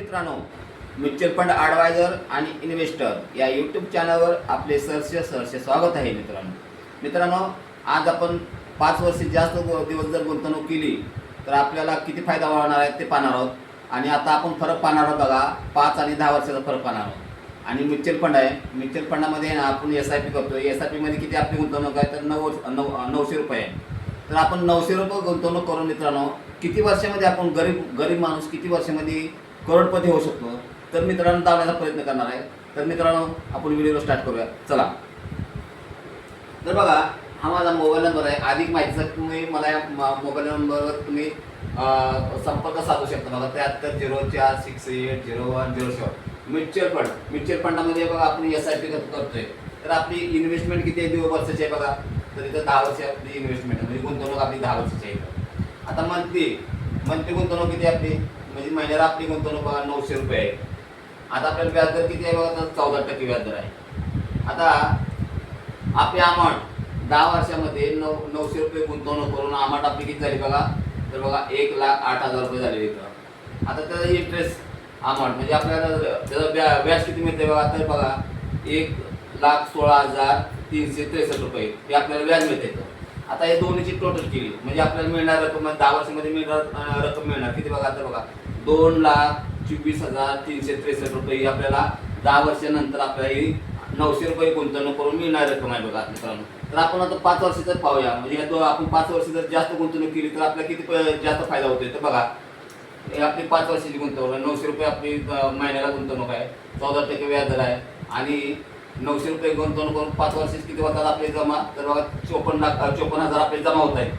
मित्रांनो, mutual fund adviser आणि investor या यूट्यूब चॅनलवर आपले सहर्ष स्वागत आहे. मित्रांनो, आज आपण 5 वर्ष जास्त दिवस जर गुंतवणूक केली तर आपल्याला किती फायदा होणार आहे ते पाहणार आहोत. आणि आता आपण फरक पाहणार आहोत बघा, 5 आणि 10 वर्षाचा फरक पाहणार आहोत. आणि म्युच्युअल फंड आहे, म्युच्युअल फंडामध्ये ना आपण SIP करतो. SIP मध्ये किती आपली गुंतवणूक आहे तर 900 रुपये आहे. तर आपण 900 रुपये गुंतवणूक करून मित्रांनो किती वर्षामध्ये आपण गरीब माणूस किती वर्षामध्ये करोडपती होऊ शकतो तर मित्रांनो दावण्याचा प्रयत्न करणार आहे. तर मित्रांनो आपण व्हिडिओ स्टार्ट करूया, चला. तर बघा, हा माझा मोबाईल नंबर आहे. अधिक माहितीसाठी तुम्ही मला या मोबाईल नंबरवर तुम्ही संपर्क साधू शकता. बघा 7304680107. म्युच्युअल फंडामध्ये बघा आपण SIP करतोय. तर आपली इन्व्हेस्टमेंट किती आहे, 2 वर्षाची आहे बघा. तर इथं 10 वर्ष आपली इन्व्हेस्टमेंट म्हणजे गुंतवणूक आपली 10 वर्षाची आहे. आता मंथली गुंतवणूक किती आपली म्हणजे महिन्याला आपली गुंतवणूक बघा 900 रुपये आहे. आता आपल्याला व्याजदर किती आहे बघा, तर 14% व्याजदर आहे. आता आपली अमाऊंट 10 वर्षामध्ये 900 रुपये गुंतवणूक करून अमाऊंट आपली किती झाली बघा, तर बघा 1,08,000 रुपये झाले इथं. आता त्याचा इंटरेस्ट अमाऊंट म्हणजे आपल्याला त्याचं व्याज किती मिळते बघा, तर बघा 1,16,363 रुपये हे आपल्याला व्याज मिळते. आता हे दोन्हीची टोटल केली म्हणजे आपल्याला मिळणार रक्कम 10 वर्षामध्ये मिळणार रक्कम मिळणार किती बघा, तर बघा 2,24,363 रुपये ही आपल्याला 10 वर्षानंतर आपल्याला ही 900 रुपये गुंतवणूक करून मिळणार रक्कम आहे बघा मित्रांनो. तर आपण आता 5 वर्षाचं पाहूया. म्हणजे आपण 5 वर्ष जर जास्त गुंतवणूक केली तर आपल्याला किती जास्त फायदा होतोय. तर बघा, हे आपली 5 वर्षाची गुंतवणूक आहे. 900 रुपये आपली महिन्याला गुंतवणूक आहे, 14% व्याजदर आहे. आणि 900 रुपये गुंतवणूक करून 5 वर्षाची किती होतात आपले जमा, तर बघा 54,000 आपले जमा होत आहेत.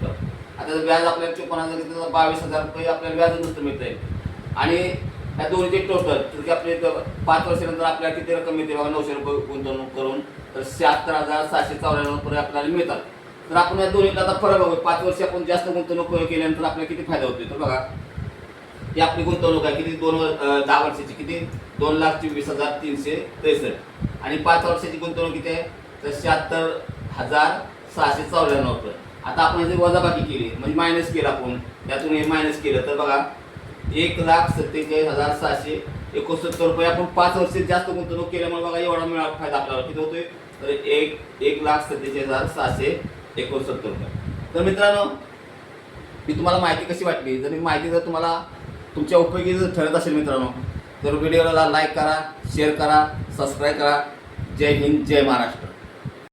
आता व्याज आपल्याला 54,000 22,000 रुपये आपल्याला व्याज नुसतं मिळत आहे. आणि या दोन्हीचे टोटल तर आपले 5 वर्षानंतर आपल्याला किती रक्कम मिळते बघा, 900 रुपये गुंतवणूक करून तर 76,794 रुपये आपल्याला मिळतात. तर आपण या दोन्हीला आता फरक बघू. 5 वर्ष आपण जास्त गुंतवणूक केल्यानंतर आपल्याला किती फायदा होतो. तर बघा, ही आपली गुंतवणूक आहे किती 10 वर्षाची किती 2,24,363 आणि 5 वर्षाची गुंतवणूक किती आहे तर 76,694 रुपये. आता आपण जर वजाबाकी केली म्हणजे मायनस केलं, आपण त्यातून हे मायनस केलं तर बघा 1,47,769 रुपये आपण 5 वर्ष जास्त गुंतवणूक केल्यामुळे बघा एवढा फायदा आपल्याला किती होतोय तर 1,47,669 रुपये. तर मित्रांनो, मी तुम्हाला माहिती कशी वाटली, जर ही माहिती जर तुम्हाला तुमच्या उपयोगी जर ठरत असेल मित्रांनो तर व्हिडिओला लाईक करा, शेअर करा, सबस्क्राईब करा. जय हिंद, जय महाराष्ट्र.